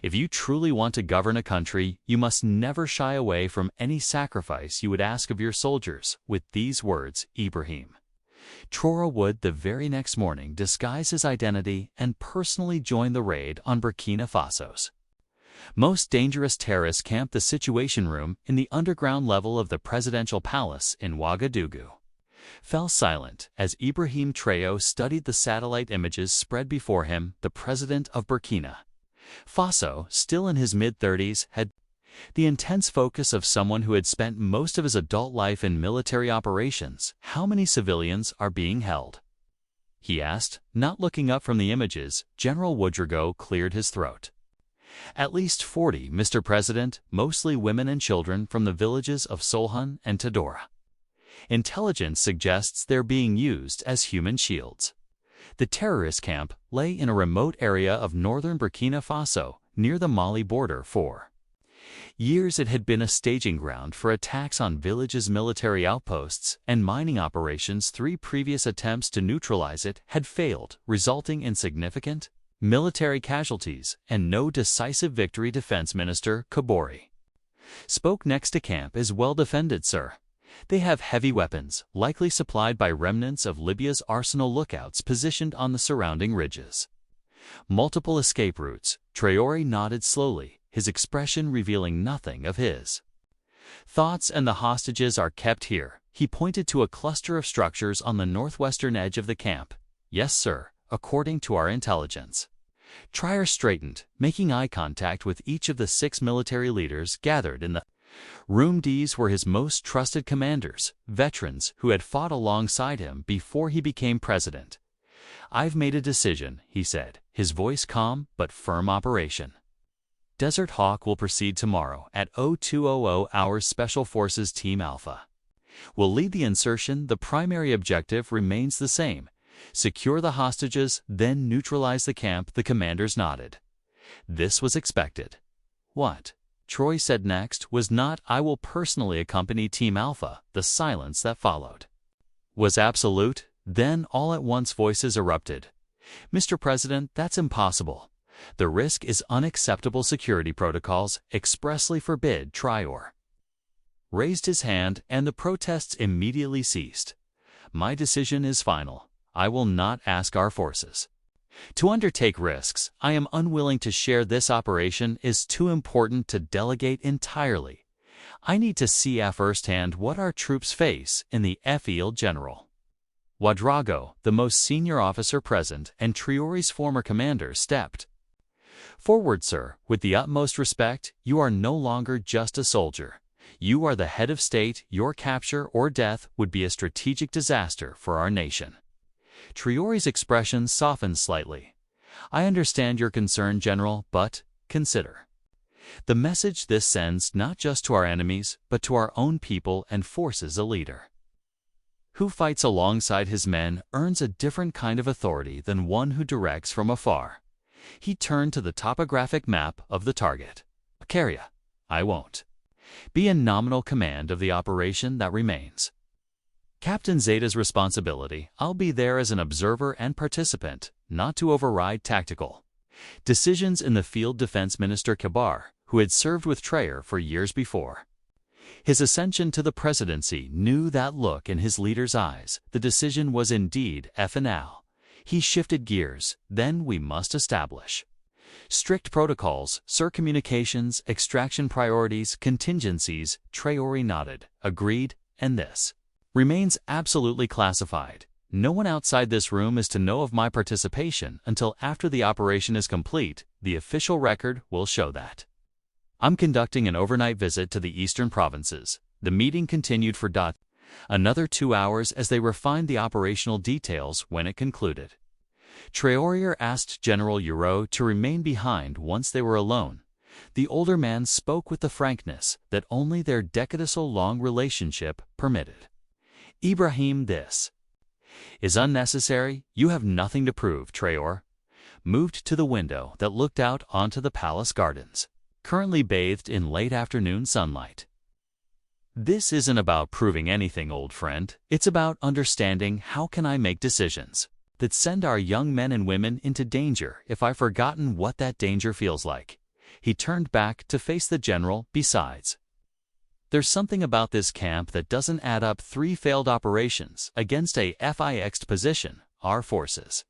If you truly want to govern a country, you must never shy away from any sacrifice you would ask of your soldiers. With these words, Ibrahim Traoré would, the very next morning, disguise his identity and personally join the raid on Burkina Faso's most dangerous terrorist camp, the Situation Room in the underground level of the presidential palace in Ouagadougou. Fell silent as Ibrahim Traoré studied the satellite images spread before him. The president of Burkina Faso, still in his mid-30s, had the intense focus of someone who had spent most of his adult life in military operations. "How many civilians are being held?" he asked. Not looking up from the images, General Ouedraogo cleared his throat. "At least 40, Mr. President, mostly women and children from the villages of Solhan and Tadora. Intelligence suggests they're being used as human shields." The terrorist camp lay in a remote area of northern Burkina Faso, near the Mali border. For years it had been a staging ground for attacks on villages, military outposts, and mining operations. 3 previous attempts to neutralize it had failed, resulting in significant military casualties and no decisive victory. Defense Minister Kabori spoke. "Next to camp is well defended, sir. They have heavy weapons, likely supplied by remnants of Libya's arsenal lookouts positioned on the surrounding ridges. Multiple escape routes." Traoré nodded slowly, his expression revealing nothing of his thoughts. "And the hostages are kept here." He pointed to a cluster of structures on the northwestern edge of the camp. "Yes, sir, according to our intelligence." Traoré straightened, making eye contact with each of the 6 military leaders gathered in the room. These were his most trusted commanders, veterans who had fought alongside him before he became president. "I've made a decision," he said, his voice calm but firm. "Operation Desert Hawk will proceed tomorrow at 0200 hours. Special Forces Team Alpha will lead the insertion. The primary objective remains the same: secure the hostages, then neutralize the camp." The commanders nodded. This was expected. What Traoré said next was not, "I will personally accompany Team Alpha." The silence that followed was absolute. Then all at once voices erupted. "Mr. President, that's impossible. The risk is unacceptable. Security protocols expressly forbid." Traoré raised his hand and the protests immediately ceased. "My decision is final. I will not ask our forces to undertake risks I am unwilling to share. This operation is too important to delegate entirely. I need to see firsthand what our troops face in the field." General Ouedraogo, the most senior officer present and Traoré's former commander, stepped forward. "Sir, with the utmost respect, you are no longer just a soldier. You are the head of state. Your capture or death would be a strategic disaster for our nation." Traoré's expression softened slightly. "I understand your concern, General, but consider the message this sends, not just to our enemies, but to our own people and forces. A leader who fights alongside his men earns a different kind of authority than one who directs from afar." He turned to the topographic map of the target. "Area. I won't be in nominal command of the operation that remains. Captain Zeta's responsibility. I'll be there as an observer and participant, not to override tactical decisions in the field." Defense Minister Kabari, who had served with Traoré for years before his ascension to the presidency, knew that look in his leader's eyes. The decision was indeed final. He shifted gears. "Then we must establish strict protocols, sir. Communications, extraction priorities, contingencies." Traoré nodded. "Agreed, and this remains absolutely classified. No one outside this room is to know of my participation until after the operation is complete. The official record will show that. I'm conducting an overnight visit to the eastern provinces." The meeting continued for another 2 hours as they refined the operational details. When it concluded, Traoré asked General Euro to remain behind. Once they were alone, the older man spoke with the frankness that only their decades-long relationship permitted. "Ibrahim, this is unnecessary. You have nothing to prove." Traoré moved to the window that looked out onto the palace gardens, currently bathed in late afternoon sunlight. "This isn't about proving anything, old friend. It's about understanding how can I make decisions that send our young men and women into danger if I've forgotten what that danger feels like." He turned back to face the general. Besides, there's something about this camp that doesn't add up. 3 failed operations against a fixed position. Our forces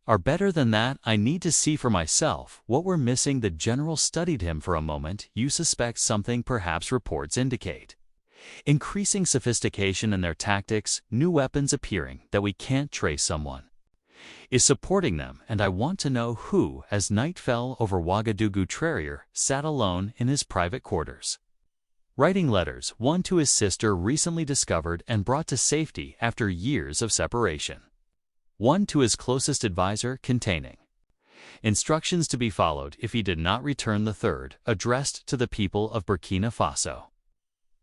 are better than that. I need to see for myself what we're missing. The general studied him for a moment. You suspect something, perhaps reports indicate increasing sophistication in their tactics, new weapons appearing that we can't trace. Someone is supporting them, and I want to know who. As night fell over Ouagadougou, Traoré sat alone in his private quarters, writing letters, one to his sister recently discovered and brought to safety after years of separation, one to his closest advisor containing instructions to be followed if he did not return, the third addressed to the people of Burkina Faso.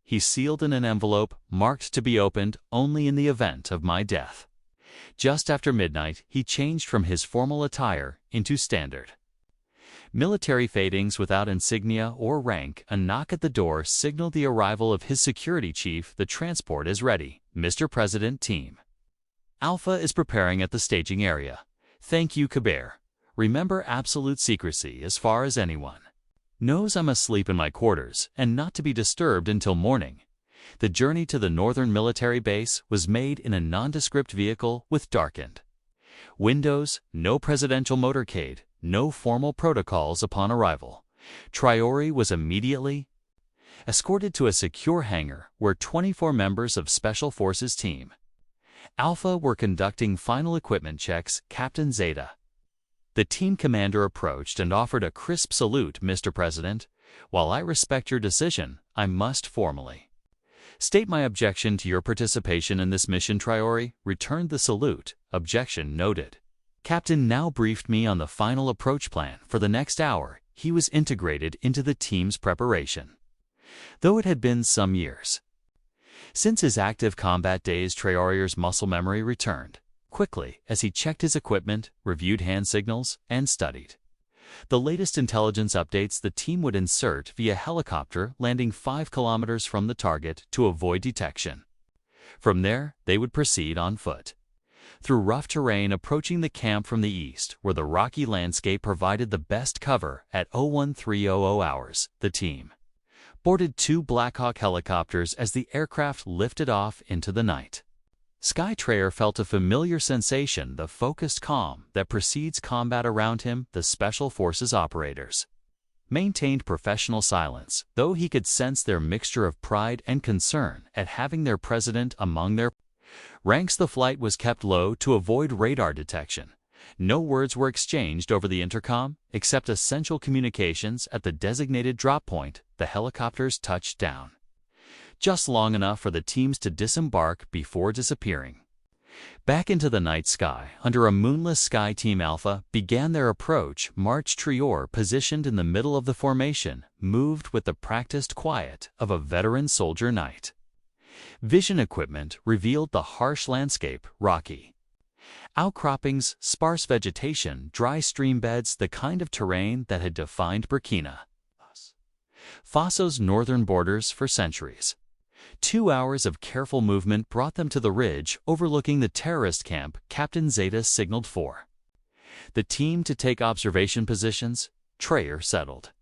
He sealed in an envelope marked to be opened only in the event of my death. Just after midnight, he changed from his formal attire into standard military fadings without insignia or rank. A knock at the door signaled the arrival of his security chief. The transport is ready, Mr. President. Team Alpha is preparing at the staging area. Thank you, covert. Remember absolute secrecy as far as anyone knows. I'm asleep in my quarters and not to be disturbed until morning. The journey to the northern military base was made in a nondescript vehicle with darkened windows, no presidential motorcade, no formal protocols. Upon arrival, Traoré was immediately escorted to a secure hangar where 24 members of Special Forces Team Alpha were conducting final equipment checks. Captain Zeta, the team commander, approached and offered a crisp salute. Mr. President, while I respect your decision, I must formally state my objection to your participation in this mission. Traoré returned the salute. Objection noted. Captain now briefed me on the final approach plan for the next hour. He was integrated into the team's preparation, though it had been some years since his active combat days. Traoré's muscle memory returned quickly as he checked his equipment, reviewed hand signals, and studied the latest intelligence updates. The team would insert via helicopter, landing 5 kilometers from the target to avoid detection. From there, they would proceed on foot through rough terrain, approaching the camp from the east, where the rocky landscape provided the best cover. At 01300 hours, the team boarded 2 Blackhawk helicopters as the aircraft lifted off into the night sky. Traoré felt a familiar sensation, the focused calm that precedes combat around him. The Special Forces operators maintained professional silence, though he could sense their mixture of pride and concern at having their president among their ranks. The flight was kept low to avoid radar detection. No words were exchanged over the intercom, except essential communications. At the designated drop point, the helicopters touched down just long enough for the teams to disembark before disappearing back into the night sky. Under a moonless sky, Team Alpha began their approach march. Traoré, positioned in the middle of the formation, moved with the practiced quiet of a veteran soldier. Night vision equipment revealed the harsh landscape, rocky outcroppings, sparse vegetation, dry stream beds, the kind of terrain that had defined Burkina Faso's northern borders for centuries. 2 hours of careful movement brought them to the ridge overlooking the terrorist camp. Captain Zeta signaled for the team to take observation positions. Traoré settled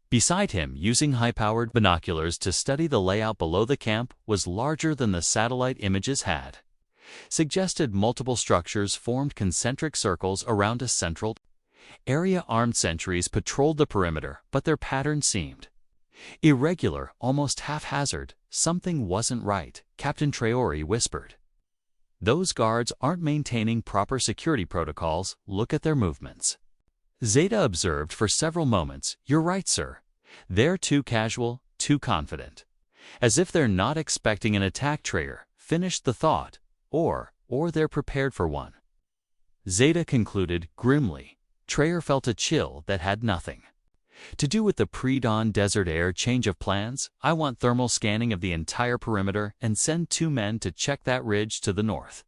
beside him, using high-powered binoculars to study the layout below. The camp was larger than the satellite images had suggested. Multiple structures formed concentric circles around a central area. Armed sentries patrolled the perimeter, but their pattern seemed irregular, almost haphazard. Something wasn't right, Captain Traoré whispered. Those guards aren't maintaining proper security protocols. Look at their movements. Zeta observed for several moments. You're right, sir. They're too casual, too confident. As if they're not expecting an attack. Traoré finished the thought. Or they're prepared for one, Zeta concluded grimly. Traoré felt a chill that had nothing to do with the pre-dawn desert air. Change of plans. I want thermal scanning of the entire perimeter and send 2 men to check that ridge to the north.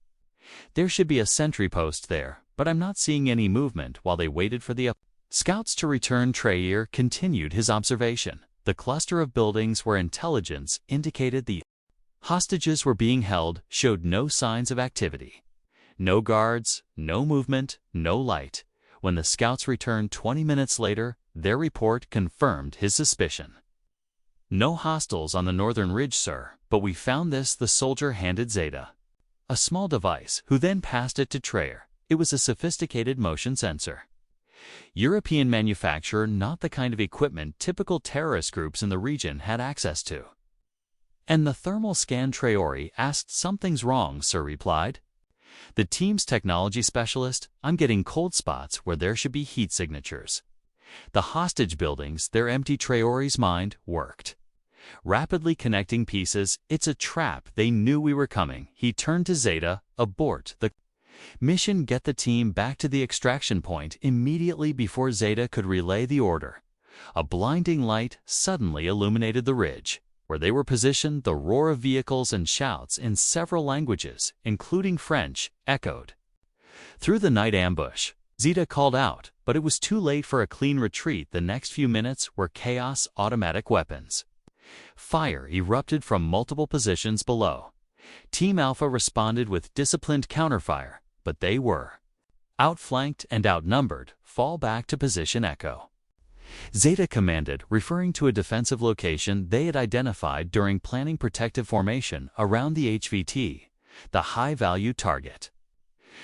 There should be a sentry post there, but I'm not seeing any movement. While they waited for the scouts to return, Traoré continued his observation. The cluster of buildings where intelligence indicated the hostages were being held showed no signs of activity. No guards, no movement, no light. When the scouts returned 20 minutes later, Their report confirmed his suspicion. "No hostiles on the northern ridge, sir, but we found this," the soldier handed Zeta a small device, who then passed it to Traoré. It was a sophisticated motion sensor. European manufacturer, not the kind of equipment typical terrorist groups in the region had access to. "And the thermal scan?" Traoré asked. "Something's wrong," sir replied. "The team's technology specialist, I'm getting cold spots where there should be heat signatures. The hostage buildings, they're empty." Traoré's mind worked. Rapidly connecting pieces, "It's a trap. They knew we were coming." He turned to Zeta. "Abort the mission. Get the team back to the extraction point immediately." Before Zeta could relay the order, a blinding light suddenly illuminated the ridge. Where they were positioned, the roar of vehicles and shouts in several languages, including French, echoed. Through the night ambush, Zeta called out, but it was too late for a clean retreat. The next few minutes were chaos. Automatic weapons fire erupted from multiple positions below. Team Alpha responded with disciplined counterfire, but they were outflanked and outnumbered. "Fall back to position." Echo. Zeta commanded, referring to a defensive location they had identified during planning protective formation around the HVT, the high-value target.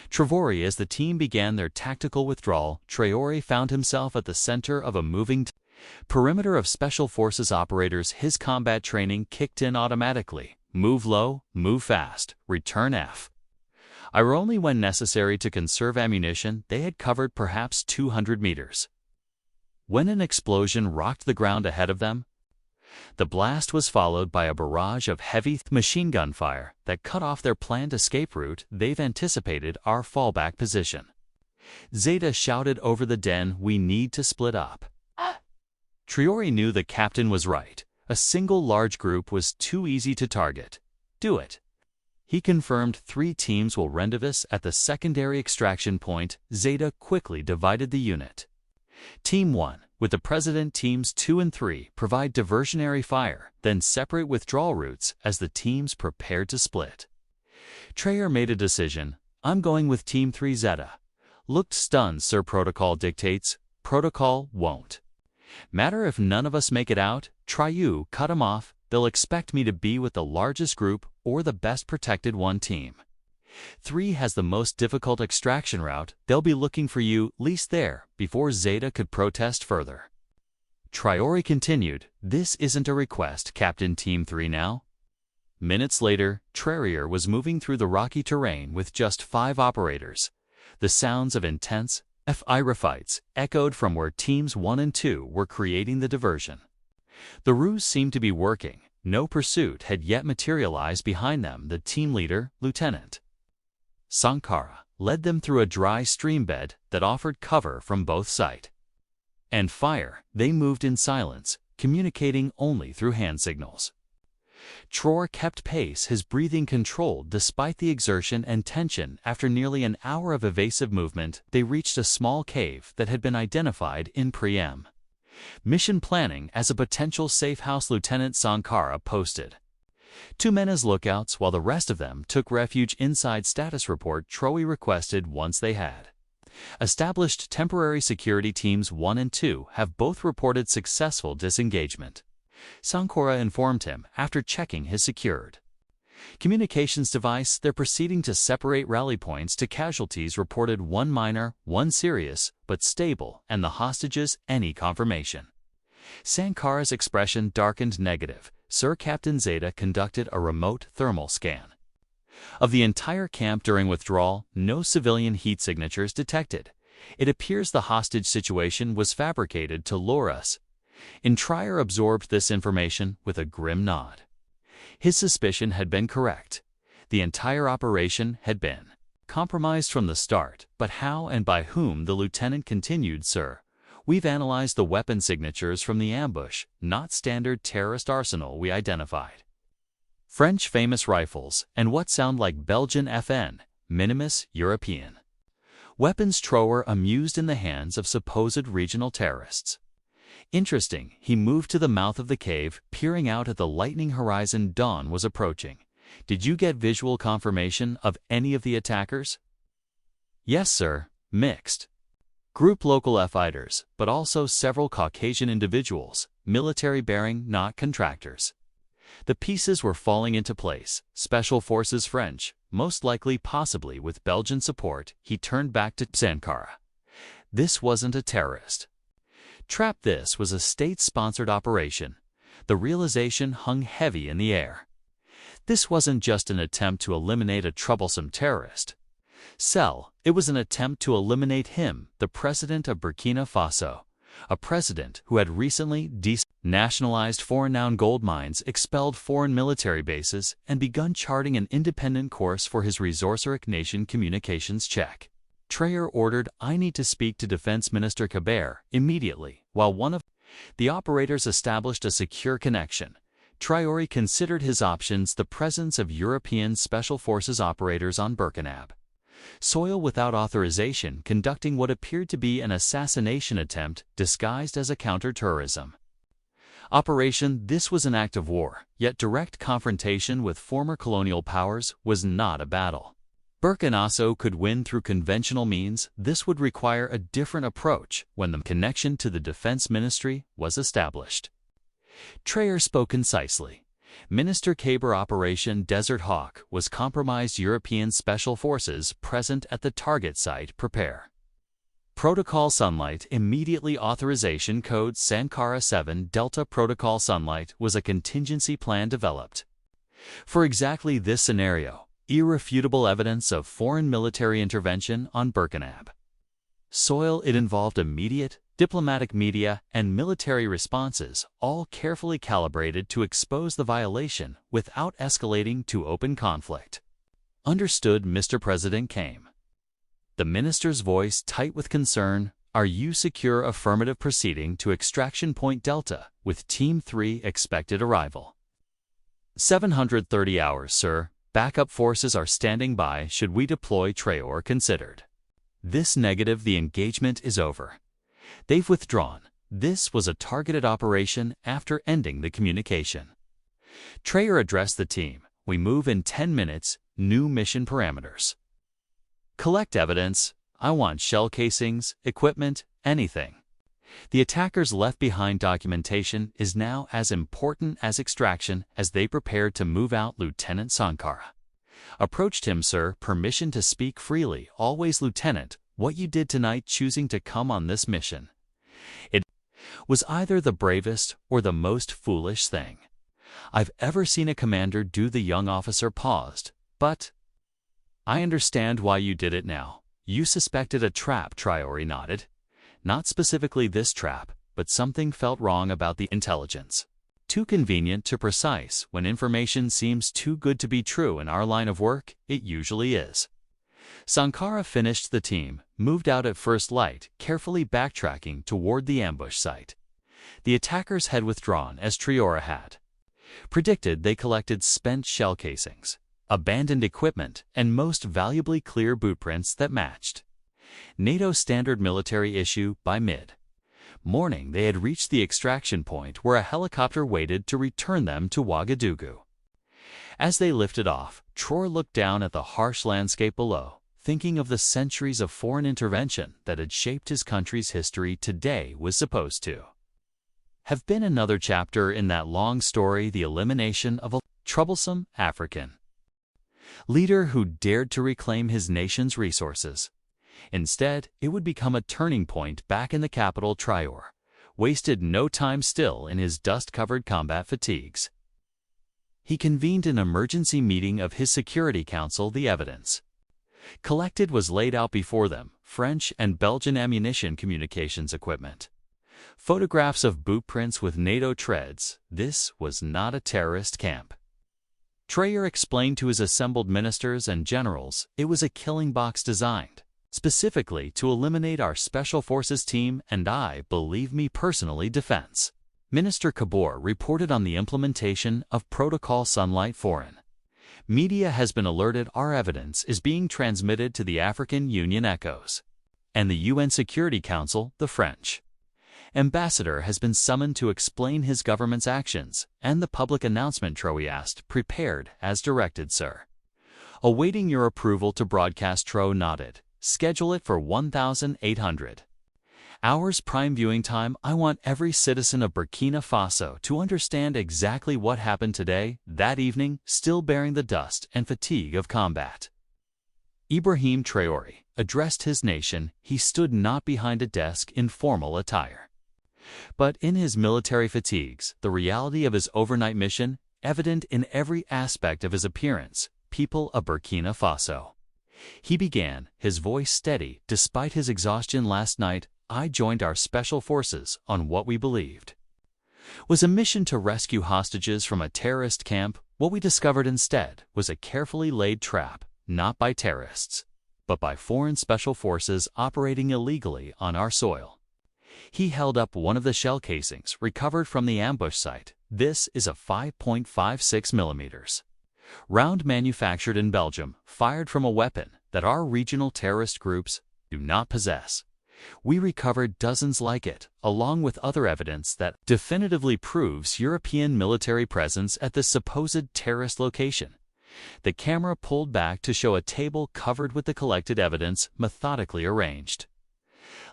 Traoré. As the team began their tactical withdrawal, Traoré found himself at the center of a moving perimeter of special forces operators. His combat training kicked in automatically. Move low, move fast, return fire only when necessary to conserve ammunition. They had covered perhaps 200 meters when an explosion rocked the ground ahead of them. The blast was followed by a barrage of heavy machine gun fire that cut off their planned escape route. "They've anticipated our fallback position." Zeta shouted over the den, "We need to split up." Traoré knew the captain was right. A single large group was too easy to target. "Do it," he confirmed. 3 teams will rendezvous at the secondary extraction point. Zeta quickly divided the unit. Team 1, with the president. Teams 2 and 3 provide diversionary fire, then separate withdrawal routes as the teams prepared to split. Traoré made a decision. "I'm going with Team 3." Zeta looked stunned. "Sir, protocol dictates." "Protocol won't matter if none of us make it out." "Traoré, cut him off. They'll expect me to be with the largest group or the best protected one." Team 3 has the most difficult extraction route. "They'll be looking for you, least there." Before Zeta could protest further, Traoré continued, "This isn't a request, Captain. Team 3 now." Minutes later, Traoré was moving through the rocky terrain with just 5 operators. The sounds of intense firefights echoed from where Teams 1 and 2 were creating the diversion. The ruse seemed to be working. No pursuit had yet materialized behind them. The team leader, Lieutenant Sankara, led them through a dry stream bed that offered cover from both sight and fire. They moved in silence, communicating only through hand signals. Traoré kept pace, his breathing controlled despite the exertion and tension. After nearly an hour of evasive movement, they reached a small cave that had been identified in pre-em mission planning as a potential safe house. Lieutenant Sankara posted 2 men as lookouts while the rest of them took refuge inside. Status report. Traoré requested. Once they had established temporary security, Teams 1 and 2 have both reported successful disengagement. Sankara informed him after checking his secured communications device. They're proceeding to separate rally points to casualties reported, 1 minor, 1 serious, but stable, and the hostages. Any confirmation? Sankara's expression darkened. Negative, sir. Captain Zeta conducted a remote thermal scan of the entire camp during withdrawal. No civilian heat signatures detected. It appears the hostage situation was fabricated to lure us. Traoré absorbed this information with a grim nod. His suspicion had been correct. The entire operation had been compromised from the start, but how and by whom? The lieutenant continued. "Sir, we've analyzed the weapon signatures from the ambush, not standard terrorist arsenal. We identified French famous rifles and what sound like Belgian FN, minimus European weapons." Traoré amused in the hands of supposed regional terrorists. Interesting. He moved to the mouth of the cave, peering out at the lightning horizon. Dawn was approaching. "Did you get visual confirmation of any of the attackers?" "Yes, sir. Mixed. Group local fighters, but also several Caucasian individuals, military bearing, not contractors. The pieces were falling into place. Special Forces French, most likely possibly with Belgian support. He turned back to Sankara. This wasn't a terrorist trap, this was a state-sponsored operation. The realization hung heavy in the air. This wasn't just an attempt to eliminate a troublesome terrorist cell, it was an attempt to eliminate him, the president of Burkina Faso, a president who had recently nationalized foreign gold mines, expelled foreign military bases, and begun charting an independent course for his resource-rich nation. Communications check. Traoré ordered, "I need to speak to Defense Minister Covert immediately," while one of the operators established a secure connection. Traoré considered his options: the presence of European Special Forces operators on Burkina soil without authorization, conducting what appeared to be an assassination attempt disguised as a counter-terrorism operation. This was an act of war, yet direct confrontation with former colonial powers was not a battle Burkina Faso could win through conventional means. This would require a different approach when the connection to the Defense Ministry was established. Traoré spoke concisely. Minister Caber Operation Desert Hawk was compromised. European Special Forces present at the target site prepare. Protocol Sunlight immediately. Authorization code Sankara 7 Delta. Protocol Sunlight was a contingency plan developed for exactly this scenario: irrefutable evidence of foreign military intervention on Burkina soil. It involved immediate diplomatic, media, and military responses, all carefully calibrated to expose the violation without escalating to open conflict. Understood, Mr. President. Came the minister's voice, tight with concern. "Are you secure?" Affirmative. Proceeding to extraction point Delta, with Team 3 expected arrival. 730 hours, sir. Backup forces are standing by should we deploy. Traoré considered. This negative. The engagement is over. They've withdrawn. This was a targeted operation after ending the communication. Traoré addressed the team. "We move in 10 minutes. New mission parameters. Collect evidence. I want shell casings, equipment, anything." The attackers left behind documentation is now as important as extraction. As they prepared to move out, Lieutenant Sankara approached him. "Sir, permission to speak freely always." "Lieutenant, what you did tonight, choosing to come on this mission, it was either the bravest or the most foolish thing I've ever seen a commander do." The young officer paused. "But I understand why you did it now. You suspected a trap." Traoré nodded. "Not specifically this trap, but something felt wrong about the intelligence. Too convenient, too precise. When information seems too good to be true in our line of work, it usually is." Sankara finished. The team moved out at first light, carefully backtracking toward the ambush site. The attackers had withdrawn as Traoré had predicted. They collected spent shell casings, abandoned equipment, and most valuably clear bootprints that matched NATO standard military issue. By mid-morning, they had reached the extraction point where a helicopter waited to return them to Ouagadougou. As they lifted off, Traoré looked down at the harsh landscape below, thinking of the centuries of foreign intervention that had shaped his country's history. Today was supposed to have been another chapter in that long story: the elimination of a troublesome African leader who dared to reclaim his nation's resources. Instead, it would become a turning point back in the capital. Traoré wasted no time, still in his dust-covered combat fatigues. He convened an emergency meeting of his Security Council. The evidence collected was laid out before them: French and Belgian ammunition, communications equipment, photographs of bootprints with NATO treads. This was not a terrorist camp. Traoré explained to his assembled ministers and generals it was a killing box designed specifically to eliminate our Special Forces team and believe me personally, Defense Minister Kabor reported on the implementation of Protocol Sunlight. Foreign media has been alerted. Our evidence is being transmitted to the African Union Echoes and the UN Security Council. The French ambassador has been summoned to explain his government's actions and the public announcement. Traoré asked. "Prepared as directed, sir. Awaiting your approval to broadcast." Traoré nodded. "Schedule it for 1800. Hours prime viewing time. I want every citizen of Burkina Faso to understand exactly what happened today, that evening, still bearing the dust and fatigue of combat. Ibrahim Traoré addressed his nation. He stood not behind a desk in formal attire, but in his military fatigues, the reality of his overnight mission evident in every aspect of his appearance. People of Burkina Faso. He began, his voice steady despite his exhaustion. Last night, I joined our special forces on what we believed was a mission to rescue hostages from a terrorist camp. What we discovered instead was a carefully laid trap, not by terrorists, but by foreign special forces operating illegally on our soil. He held up one of the shell casings recovered from the ambush site. This is a 5.56 millimeters round manufactured in Belgium, fired from a weapon that our regional terrorist groups do not possess. We recovered dozens like it, along with other evidence that definitively proves European military presence at this supposed terrorist location. The camera pulled back to show a table covered with the collected evidence methodically arranged.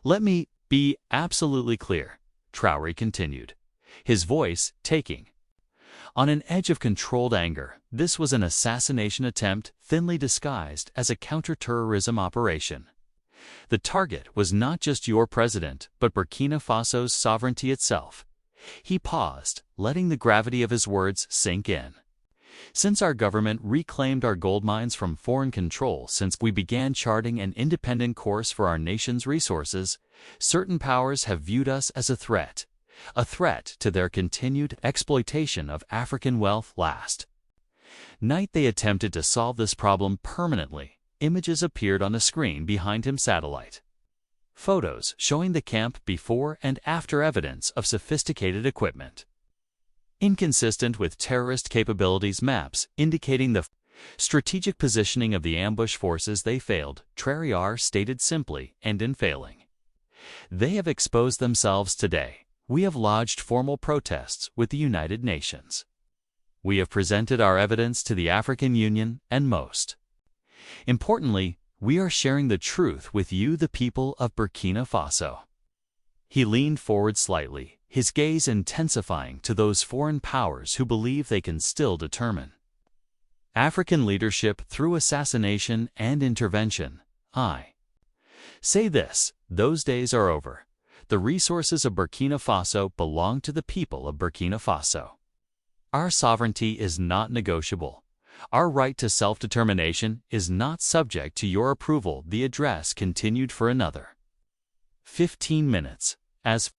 Let me be absolutely clear, Traoré continued, his voice taking on an edge of controlled anger. This was an assassination attempt thinly disguised as a counter-terrorism operation. The target was not just your president, but Burkina Faso's sovereignty itself. He paused, letting the gravity of his words sink in. Since our government reclaimed our gold mines from foreign control, since we began charting an independent course for our nation's resources, certain powers have viewed us as a threat to their continued exploitation of African wealth. Last night they attempted to solve this problem permanently. Images appeared on the screen behind him, satellite photos showing the camp before and after, evidence of sophisticated equipment inconsistent with terrorist capabilities, maps indicating the strategic positioning of the ambush forces. They failed, Traoré stated simply, and in failing, they have exposed themselves today. We have lodged formal protests with the United Nations. We have presented our evidence to the African Union, and most importantly, we are sharing the truth with you, the people of Burkina Faso. He leaned forward slightly, his gaze intensifying to those foreign powers who believe they can still determine African leadership through assassination and intervention. I say this, those days are over. The resources of Burkina Faso belong to the people of Burkina Faso. Our sovereignty is not negotiable. Our right to self-determination is not subject to your approval. The address continued for another 15 minutes, as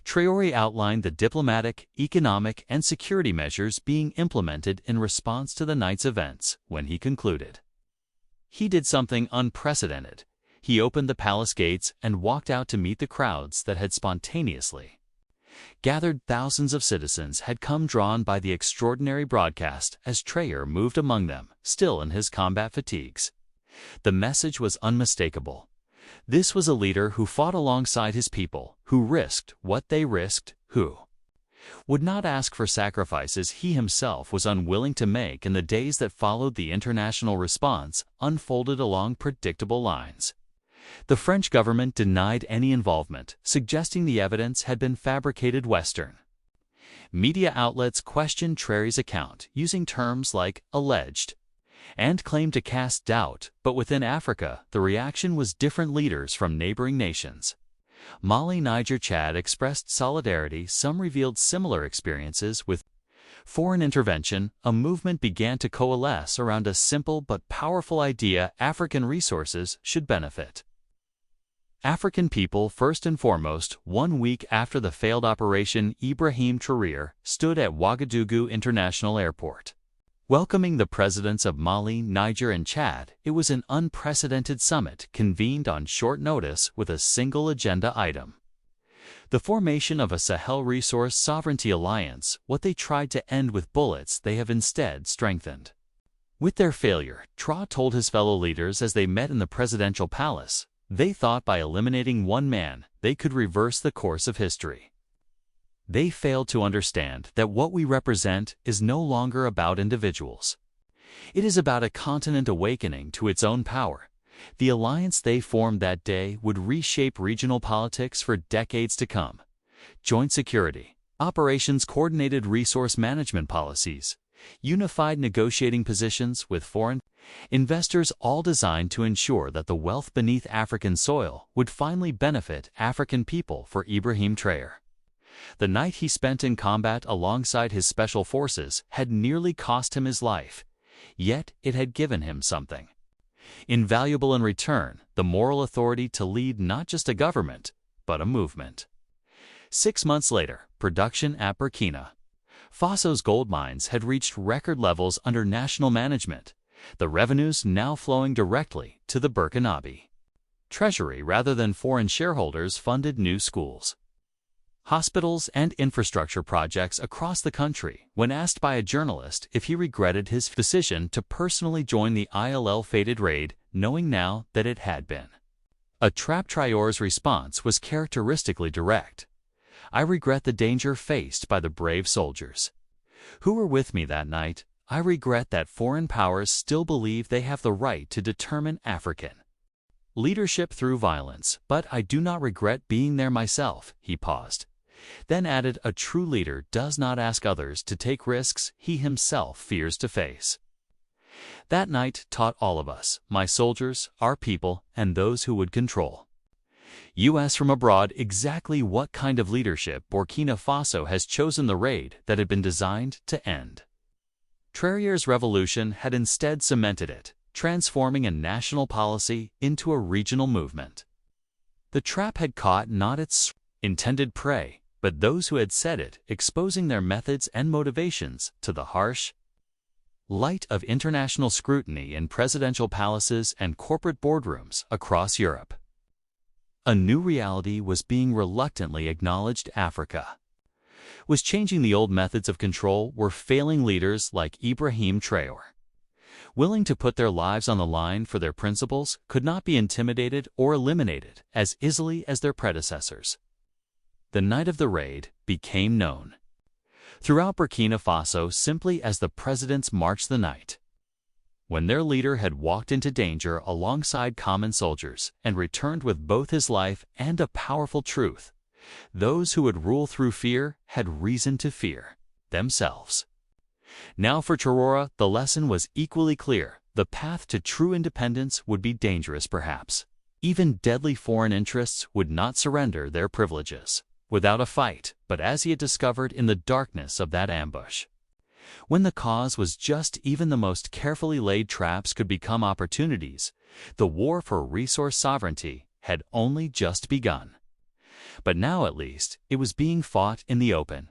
Traoré outlined the diplomatic, economic, and security measures being implemented in response to the night's events. When he concluded, he did something unprecedented. He opened the palace gates and walked out to meet the crowds that had spontaneously gathered. Thousands of citizens had come, drawn by the extraordinary broadcast as Traoré moved among them, still in his combat fatigues. The message was unmistakable. This was a leader who fought alongside his people, who risked what they risked, who would not ask for sacrifices he himself was unwilling to make. In the days that followed, the international response unfolded along predictable lines. The French government denied any involvement, suggesting the evidence had been fabricated. Western media outlets questioned Traoré's account, using terms like alleged and claimed to cast doubt. But within Africa, the reaction was different. Leaders from neighboring nations, Mali, Niger, Chad, expressed solidarity. Some revealed similar experiences with foreign intervention. A movement began to coalesce around a simple but powerful idea: African resources should benefit African people first and foremost. 1 week after the failed operation, Ibrahim Traoré stood at Ouagadougou International Airport, welcoming the presidents of Mali, Niger, and Chad. It was an unprecedented summit convened on short notice with a single agenda item: the formation of a Sahel Resource Sovereignty Alliance. What they tried to end with bullets, they have instead strengthened. With their failure, Traoré told his fellow leaders as they met in the presidential palace, they thought by eliminating one man, they could reverse the course of history. They failed to understand that what we represent is no longer about individuals. It is about a continent awakening to its own power. The alliance they formed that day would reshape regional politics for decades to come. Joint security, operations, coordinated resource management policies, unified negotiating positions with foreign investors, all designed to ensure that the wealth beneath African soil would finally benefit African people. For Ibrahim Traoré, the night he spent in combat alongside his special forces had nearly cost him his life, yet it had given him something invaluable in return: the moral authority to lead not just a government, but a movement. 6 months later, production at Burkina Faso's gold mines had reached record levels under national management, the revenues now flowing directly to the Burkinabe treasury rather than foreign shareholders. Funded new schools, hospitals, and infrastructure projects across the country. When asked by a journalist if he regretted his decision to personally join the ill-fated raid, knowing now that it had been a trap, Traoré's response was characteristically direct. "I regret the danger faced by the brave soldiers who were with me that night. I regret that foreign powers still believe they have the right to determine African leadership through violence, but I do not regret being there myself." He paused, then added, "A true leader does not ask others to take risks he himself fears to face." That night taught all of us, my soldiers, our people, and those who would control U.S. from abroad, exactly what kind of leadership Burkina Faso has chosen the raid that had been designed to end. Traoré's revolution had instead cemented it, transforming a national policy into a regional movement. The trap had caught not its intended prey, but those who had set it, exposing their methods and motivations to the harsh light of international scrutiny in presidential palaces and corporate boardrooms across Europe. A new reality was being reluctantly acknowledged. Africa was changing. The old methods of control were failing. Leaders like Ibrahim Traoré, willing to put their lives on the line for their principles, could not be intimidated or eliminated as easily as their predecessors. The night of the raid became known throughout Burkina Faso simply as the President's March. The night when their leader had walked into danger alongside common soldiers and returned with both his life and a powerful truth: those who would rule through fear had reason to fear themselves. Now for Traoré, the lesson was equally clear. The path to true independence would be dangerous, perhaps. Even deadly foreign interests would not surrender their privileges without a fight, but as he had discovered in the darkness of that ambush, when the cause was just, even the most carefully laid traps could become opportunities. The war for resource sovereignty had only just begun. But now, at least, it was being fought in the open,